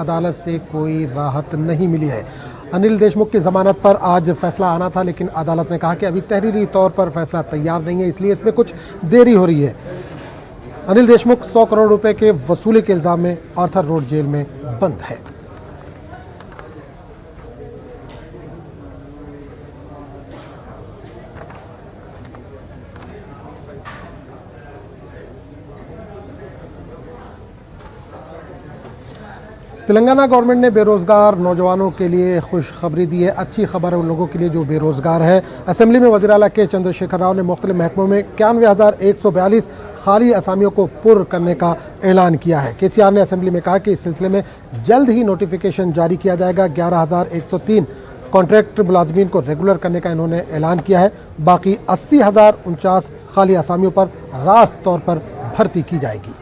अदालत से कोई राहत नहीं मिली है। अनिल देशमुख की जमानत पर आज फैसला आना था, लेकिन अदालत ने कहा कि अभी तहरीरी तौर पर फैसला तैयार नहीं है, इसलिए इसमें कुछ देरी हो रही है। अनिल देशमुख 100 करोड़ रुपए के वसूली के इल्जाम में आर्थर रोड जेल में बंद है। तेलंगाना गवर्नमेंट ने बेरोजगार नौजवानों के लिए खुशखबरी दी है। अच्छी खबर है उन लोगों के लिए जो बेरोजगार है। असेंबली में वज़ीर आला के चंद्रशेखर राव ने मुख्तलिफ महकमों में 91,142 खाली असामियों को पुर करने का ऐलान किया है। KCR ने असेंबली में कहा कि इस सिलसिले में जल्द ही नोटिफिकेशन जारी किया जाएगा। 11,103 कॉन्ट्रैक्ट मुलाजमीन को रेगुलर करने का इन्होंने ऐलान किया है। बाकी 80,049 खाली असामियों पर रास्त तौर पर भर्ती की जाएगी।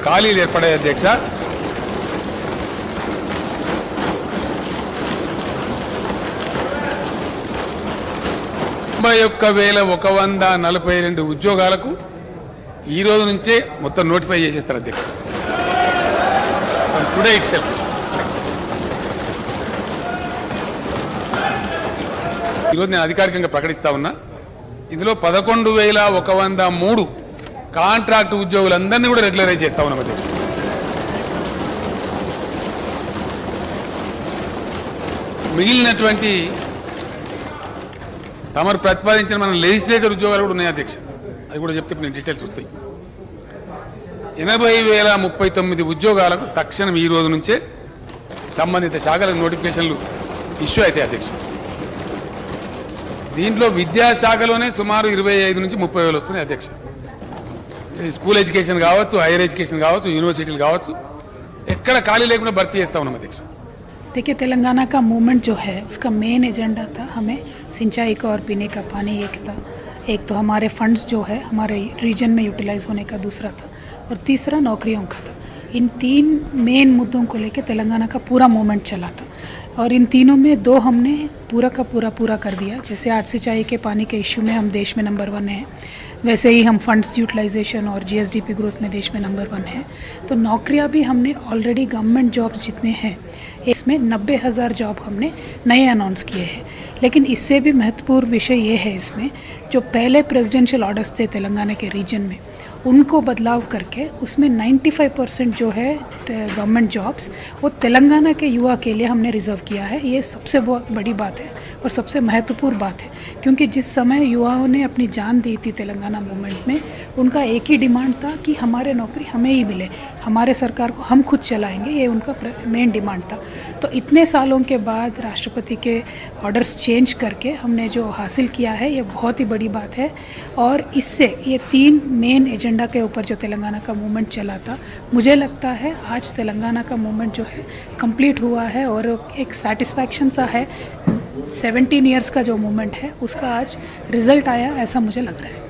ఖాళీలు ఏర్పడాయి అధ్యక్ష. 91,142 ఉద్యోగాలకు ఈ రోజు నుంచే మొత్తం నోటిఫై చేసేస్తారు అధ్యక్ష. Today it self. ఈరోజు నేను అధికారికంగా ప్రకటిస్తా ఉన్నా. ఇందులో 11,103 కాంట్రాక్ట్ ఉద్యోగులందరినీ కూడా రెగ్యులరైజ్ చేస్తా ఉన్నాం అధ్యక్ష. మిగిలినటువంటి తమరు ప్రతిపాదించిన మన లెజిస్లేచర్ ఉద్యోగాలు కూడా ఉన్నాయి అధ్యక్ష. అది కూడా చెప్తే నేను డీటెయిల్స్ వస్తాయి. 80,039 ఉద్యోగాలకు తక్షణం ఈ రోజు నుంచే సంబంధిత శాఖలకు నోటిఫికేషన్లు ఇష్యూ అవుతాయి అధ్యక్ష. దీంట్లో విద్యాశాఖలోనే సుమారు 25 నుంచి 30,000 వస్తున్నాయి అధ్యక్ష. స్కూల్ ఎడ్యుకేషన్ కావచ్చు, హైయర్ ఎడ్యుకేషన్ కావచ్చు, యూనివర్సిటీలు కావచ్చు, ఎక్కడ ఖాళీ లేకుండా భర్తీ చేస్తా ఉన్నాం అధ్యక్ష. देखिए, तेलंगाना का मूवमेंट जो है उसका मेन एजेंडा था हमें सिंचाई का और पीने का पानी एक था, एक तो हमारे फंड्स जो है हमारे रीजन में यूटिलाइज होने का दूसरा था, और तीसरा नौकरियों का था। इन तीन मेन मुद्दों को लेकर तेलंगाना का पूरा मूवमेंट चला था, और इन तीनों में दो हमने पूरा का पूरा कर दिया। जैसे आज सिंचाई के पानी के इश्यू में हम देश में नंबर 1 हैं, वैसे ही हम फंड्स यूटिलाइजेशन और GSDP ग्रोथ में देश में नंबर 1 है। तो नौकरियां भी हमने ऑलरेडी गवर्नमेंट जॉब्स जितने हैं इसमें 90,000 जॉब हमने नए अनाउंस किए हैं। लेकिन इससे भी महत्वपूर्ण विषय ये है इसमें जो पहले प्रेसिडेंशियल ऑर्डर्स थे तेलंगाना के रीजन में, उनको बदलाव करके उसमें 95% जो है गवर्नमेंट जॉब्स वो तेलंगाना के युवा के लिए हमने रिजर्व किया है। ये सबसे बहुत बड़ी बात है और सबसे महत्वपूर्ण बात है, क्योंकि जिस समय युवाओं ने अपनी जान दी थी तेलंगाना मूवमेंट में, उनका एक ही डिमांड था कि हमारे नौकरी हमें ही मिले, हमारे सरकार को हम खुद चलाएंगे, ये उनका मेन डिमांड था। तो इतने सालों के बाद राष्ट्रपति के ऑर्डर्स चेंज करके हमने जो हासिल किया है ये बहुत ही बड़ी बात है। और इससे ये 3 मेन एजेंडा के ऊपर जो तेलंगाना का मूवमेंट चला था, मुझे लगता है आज तेलंगाना का मूवमेंट जो है कंप्लीट हुआ है और एक सेटिस्फैक्शन सा है। 17 ईयर्स का जो मूवमेंट है उसका आज रिजल्ट आया, ऐसा मुझे लग रहा है।